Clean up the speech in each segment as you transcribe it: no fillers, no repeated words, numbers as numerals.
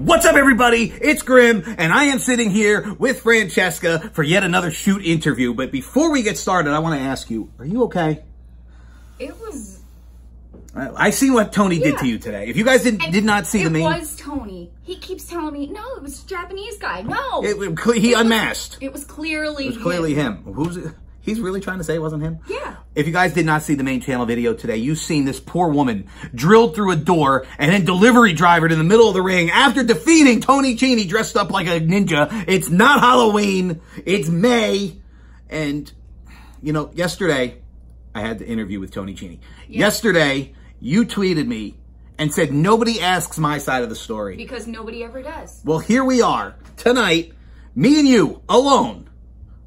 What's up, everybody? It's Grim, and I am sitting here with Francesca for yet another shoot interview. But before we get started, I want to ask you, are you okay? It was... I see what Tony did to you today. If you guys did not see the main... It was Tony. He keeps telling me, no, it was a Japanese guy. No. He unmasked. It was clearly him. Who's it? He's really trying to say it wasn't him? Yeah. If you guys did not see the main channel video today, you've seen this poor woman drilled through a door and then delivery drivered in the middle of the ring after defeating Tony Chini dressed up like a ninja. It's not Halloween. It's May. And, you know, yesterday, I had the interview with Tony Chini. Yeah. Yesterday, you tweeted me and said nobody asks my side of the story. Because nobody ever does. Well, here we are, tonight, me and you, alone,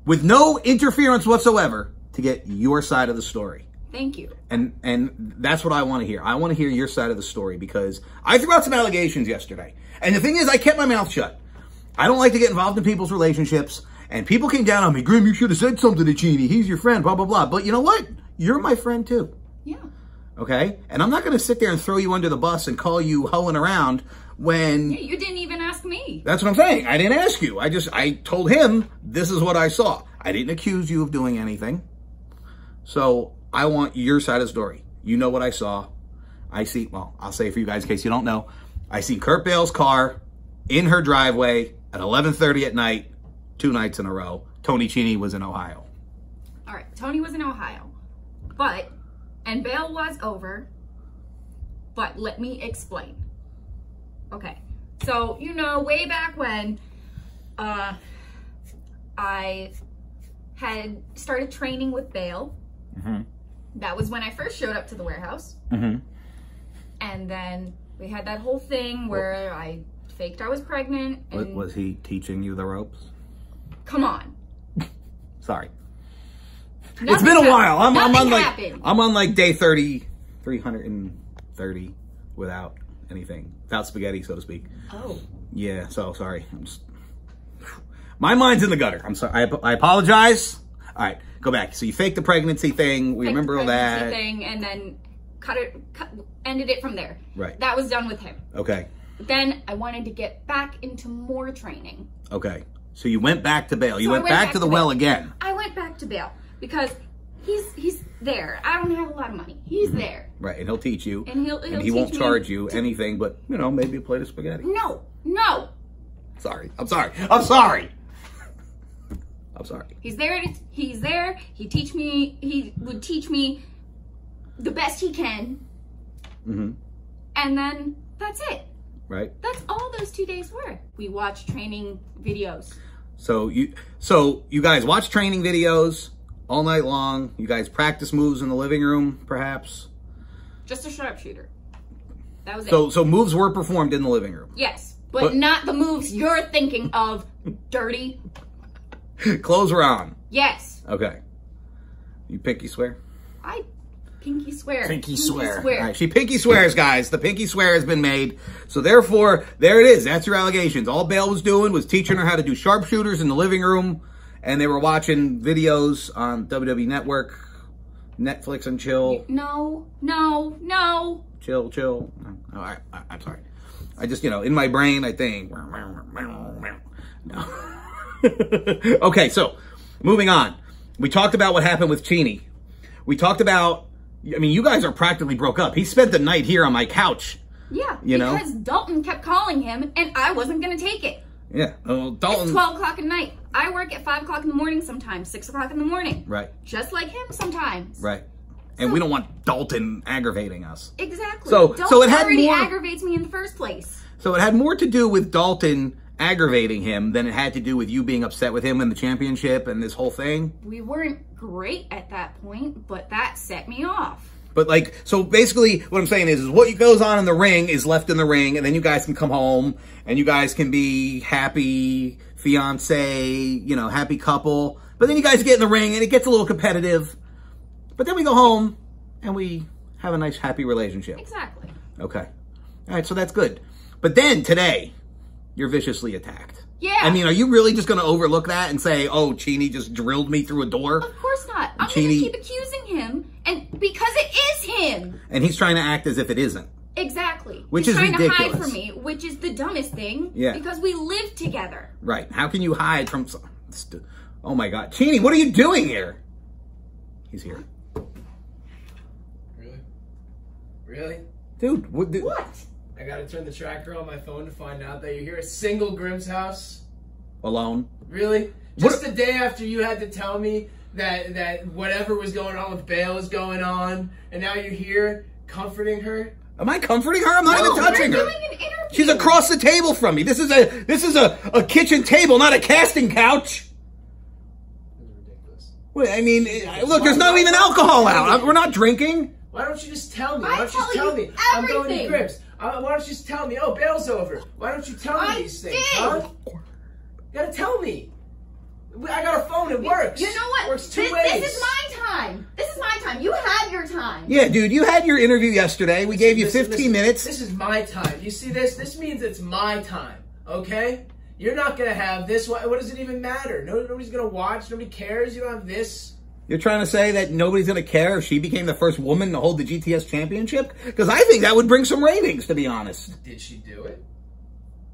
with no interference whatsoever, to get your side of the story. Thank you. And that's what I want to hear. I want to hear your side of the story because I threw out some allegations yesterday. And the thing is, I kept my mouth shut. I don't like to get involved in people's relationships. And people came down on me, Grim, you should have said something to Chini. He's your friend, blah, blah, blah. But you know what? You're my friend too. Yeah. Okay? And I'm not going to sit there and throw you under the bus and call you hoeing around when... Yeah, you didn't even ask me. That's what I'm saying. I didn't ask you. I told him this is what I saw. I didn't accuse you of doing anything. So I want your side of the story. You know what I saw. I see, well, I'll say it for you guys in case you don't know. I see Kurt Bale's car in her driveway at 11:30 at night, 2 nights in a row. Tony Chini was in Ohio. All right, Tony was in Ohio. And Bale was over, but let me explain. Okay, so, you know, way back when I had started training with Bale. Mm-hmm. That was when I first showed up to the warehouse. Mm-hmm. And then we had that whole thing where I faked I was pregnant. And was he teaching you the ropes? Come on. Sorry. Nothing it's been a while. I'm on like day 330 without anything, without spaghetti, so to speak. Oh. Yeah. So sorry. My mind's in the gutter. I'm sorry. I apologize. All right, go back. So you faked the pregnancy thing. We remember all that. Thing, and then ended it from there. Right. That was done with him. Okay. Then I wanted to get back into more training. Okay. So you went back to Bale. You went back to the well again. I went back to Bale because he's there. I don't have a lot of money. He's there. Right, and he'll teach you. And he won't charge you anything but, you know, maybe a plate of spaghetti. No. Sorry. I'm sorry. I'm sorry. He's there. He would teach me the best he can. Mm-hmm. And then that's it. Right. That's all those 2 days were. We watched training videos. So you guys watch training videos all night long. You guys practice moves in the living room, perhaps? Just a sharpshooter. That was it. So moves were performed in the living room. Yes, but not the moves you're thinking of, dirty. Clothes were on. Yes. Okay. You pinky swear? I pinky swear. Pinky swear. All right, she pinky swears, guys. The pinky swear has been made. So therefore, there it is. That's your allegations. All Bale was doing was teaching her how to do sharpshooters in the living room, and they were watching videos on WWE Network, Netflix and chill. No. Chill. Oh, I'm sorry. I just, you know, in my brain, I think. No. Okay, so moving on. We talked about what happened with Chini. We talked about, I mean, you guys are practically broke up. He spent the night here on my couch. Yeah, because Dalton kept calling him and I wasn't going to take it. Yeah, Dalton. It's 12 o'clock at night. I work at 5 o'clock in the morning sometimes, 6 o'clock in the morning. Right. Just like him sometimes. Right. And we don't want Dalton aggravating us. Exactly. So it had already more, aggravates me in the first place. So it had more to do with Dalton aggravating him than it had to do with you being upset with him in the championship and this whole thing. We weren't great at that point, but that set me off. But like, so basically what I'm saying is what goes on in the ring is left in the ring, and then you guys can come home and you guys can be happy fiance, you know, happy couple. But then you guys get in the ring and it gets a little competitive. But then we go home and we have a nice happy relationship. Exactly. Okay. All right, so that's good. But then today, you're viciously attacked. Yeah. I mean, are you really just going to overlook that and say, oh, Chini just drilled me through a door? Of course not. I'm going to keep accusing him, and because it is him. And he's trying to act as if it isn't. Exactly. Which He's is trying ridiculous. to hide from me, which is the dumbest thing. Yeah. Because we live together. Right. How can you hide from... Oh, my God. Chini, what are you doing here? He's here. Really? Really? Dude, what? I gotta turn the tracker on my phone to find out that you're here at single Grimm's house? Alone? Really? Just the day after you had to tell me that whatever was going on with Bale is going on, and now you're here comforting her? Am I comforting her? I'm not even touching her. We're doing an interview. She's across the table from me. This is a kitchen table, not a casting couch. Wait, I mean, look, there's not even alcohol out. We're not drinking. Why don't you just tell me? Why don't you just tell tell me? you I'm going to everything. Grimm's. Why don't you just tell me? Oh, Bale's over. Why don't you tell me these things, huh? You gotta tell me. I got a phone. It works. You know what? It works two ways. This is my time. This is my time. You had your time. Yeah, dude, you had your interview yesterday. We gave you 15 minutes. This is my time. You see this? This means it's my time, okay? You're not going to have this. What does it even matter? Nobody's going to watch. Nobody cares. You don't have this. You're trying to say that nobody's going to care if she became the first woman to hold the GTS championship? Because I think that would bring some ratings, to be honest. Did she do it?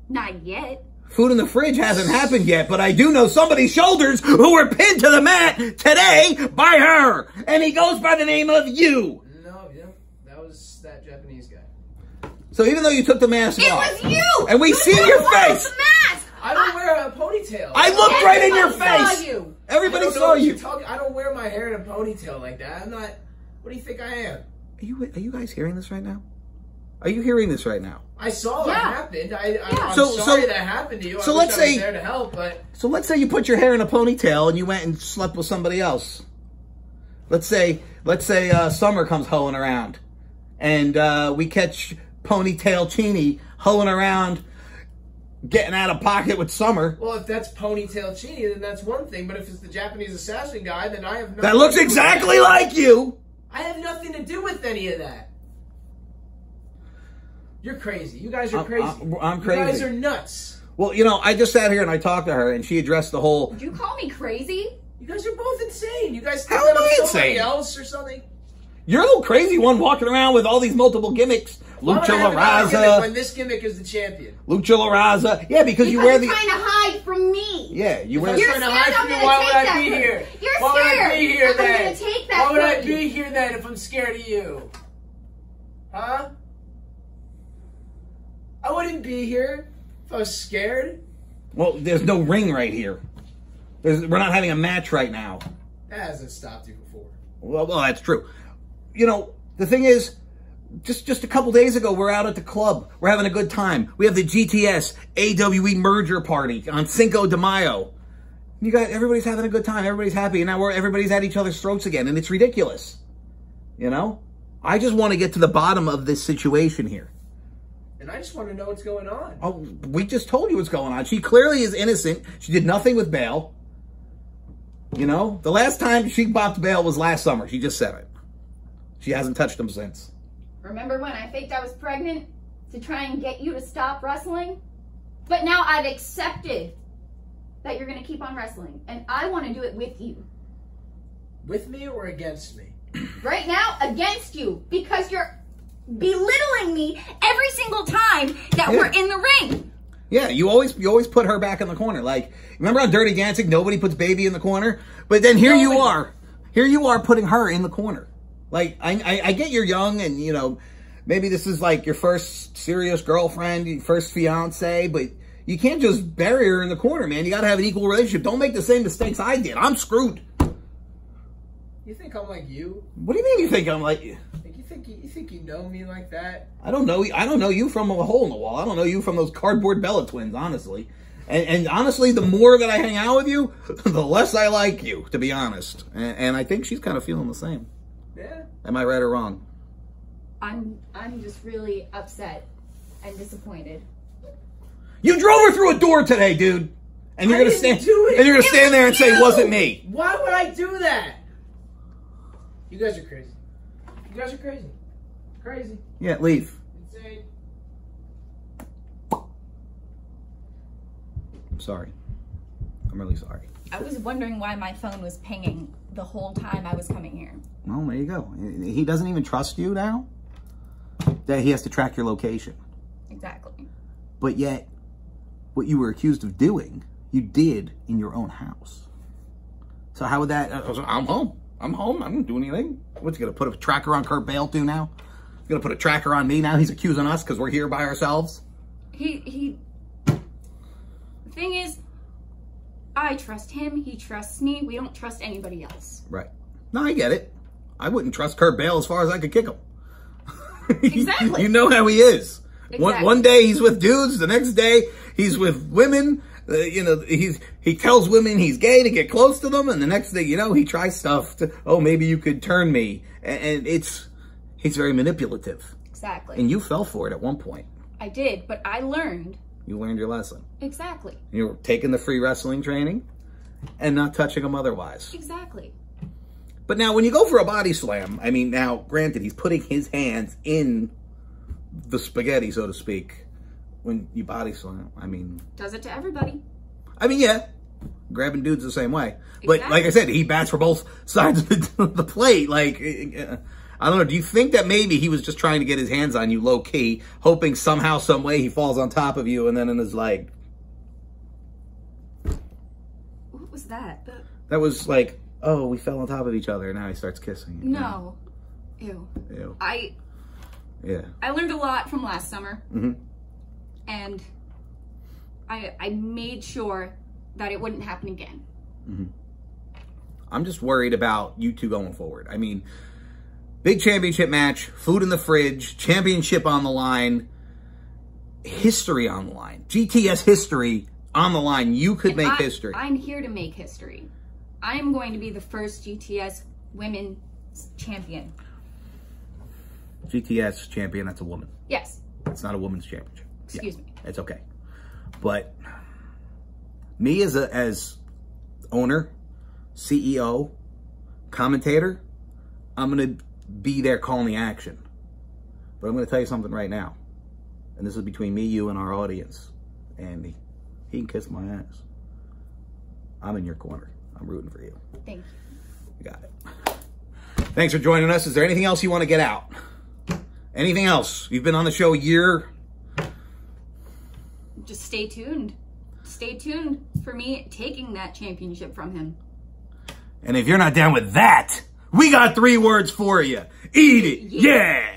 Not yet. Food in the fridge hasn't happened yet, but I do know somebody's shoulders who were pinned to the mat today by her. And he goes by the name of you. No, yeah. That was that Japanese guy. So even though you took the mask It off. was you. And we You see took your off face. the mask. I don't wear a ponytail. I looked right in your Everybody saw face. you. Everybody I don't know saw what you. you're talking. I don't wear my hair in a ponytail like that. I'm not. What do you think I am? Are you guys hearing this right now? Are you hearing this right now? I saw what happened. I'm So- sorry that happened to you. so I let's wish I was say- there to help, but So let's say you put your hair in a ponytail and you went and slept with somebody else. Let's say Summer comes hoeing around, and we catch ponytail Chini hoeing around, getting out of pocket with Summer. well, if that's ponytail Chini, then that's one thing. But if it's the Japanese assassin guy, then I have nothing. That looks to do with exactly that. like you. I have nothing to do with any of that. You're crazy. You guys are crazy. I'm crazy. You guys are nuts. Well, you know, I just sat here and I talked to her, and she addressed the whole. Did you call me crazy? You guys are both insane. You guys How think am I'm I somebody insane? else or something? You're the crazy one walking around with all these multiple gimmicks. Why would Lucha I have another gimmick La when Raza. this gimmick is the champion. Lucha La Raza. Yeah, because you Because wear you're the. trying to hide from me. Yeah, you wear. You're Trying to scared hide I'm from you. gonna Why take would I that be from you. here? You're Why would I scared. be here I'm then? gonna take that Why would I from you. be here then if I'm scared of you? Huh? I wouldn't be here if I was scared. Well, there's no ring right here. We're not having a match right now. That hasn't stopped you before. Well, that's true. You know, the thing is, just a couple days ago, we're out at the club. We're having a good time. We have the GTS AWE merger party on Cinco de Mayo. You guys, everybody's having a good time. Everybody's happy, and now everybody's at each other's throats again, and it's ridiculous. You know, I just want to get to the bottom of this situation here. And I just want to know what's going on. Oh, we just told you what's going on. She clearly is innocent. She did nothing with Bale. You know, the last time she bopped Bale was last summer. She just said it. She hasn't touched him since. Remember when I faked I was pregnant to try and get you to stop wrestling? But now I've accepted that you're going to keep on wrestling. And I want to do it with you. With me or against me? Right now, against you. Because you're belittling me every single time that we're in the ring. Yeah, you always put her back in the corner. Like, remember on Dirty Dancing, nobody puts Baby in the corner? But then here you are. Here you are putting her in the corner. Like, I get you're young and, you know, maybe this is like your first serious girlfriend, your first fiance, but you can't just bury her in the corner, man. You got to have an equal relationship. Don't make the same mistakes I did. I'm screwed. You think I'm like you? What do you mean you think I'm like you? You think you know me like that? I don't know you from a hole in the wall. I don't know you from those cardboard Bella twins, honestly. And honestly, the more that I hang out with you, the less I like you, to be honest. And I think she's kind of feeling the same. Yeah. Am I right or wrong? I'm just really upset and disappointed. You drove her through a door today, dude. And you're I gonna didn't stand do it. and you're gonna It stand there and was say, you. "Wasn't me." Why would I do that? You guys are crazy. You guys are crazy. Crazy. Yeah, leave. Insane. I'm sorry. I'm really sorry. I was wondering why my phone was pinging the whole time I was coming here. Well, there you go. He doesn't even trust you now? that he has to track your location. Exactly. But yet, what you were accused of doing, you did in your own house. So how would that, I'm home. I'm home. I didn't do anything. What's he going to put a tracker on Kurt Bale too now? He's going to put a tracker on me now? He's accusing us because we're here by ourselves? The thing is, I trust him. He trusts me. We don't trust anybody else. Right. No, I get it. I wouldn't trust Kurt Bale as far as I could kick him. Exactly. You know how he is. Exactly. One day he's with dudes. The next day he's with women. He tells women he's gay to get close to them. And the next thing you know, he tries stuff to, oh, maybe you could turn me. And he's very manipulative. Exactly. And you fell for it at one point. I did, but I learned. You learned your lesson. Exactly. You were taking the free wrestling training and not touching them otherwise. Exactly. But now when you go for a body slam, I mean, now, granted, he's putting his hands in the spaghetti, so to speak, when you body slam. I mean... Does it to everybody. I mean, yeah. Grabbing dudes the same way. Exactly. But like I said, he bats for both sides of the plate. Like, I don't know. Do you think that maybe he was just trying to get his hands on you low-key, hoping somehow, some way he falls on top of you and then in his leg? What was that? That was like, oh, we fell on top of each other. And now he starts kissing. No. Ew. Ew. I learned a lot from last summer. Mm-hmm. And I made sure that it wouldn't happen again. Mm-hmm. I'm just worried about you two going forward. I mean, big championship match, food in the fridge, championship on the line, history on the line, GTS history on the line. You could make history. I'm here to make history. I am going to be the first GTS women's champion. GTS champion, that's a woman. Yes. It's not a women's championship. Excuse me. It's okay. But me as owner, CEO, commentator, I'm going to be there calling the action. But I'm going to tell you something right now. And this is between me, you, and our audience. Andy, he can kiss my ass. I'm in your corner. I'm rooting for you. Thank you. You got it. Thanks for joining us. Is there anything else you want to get out? Anything else? You've been on the show a year. Just stay tuned. Stay tuned for me taking that championship from him. And if you're not down with that, we got 3 words for you. Eat it. Yeah.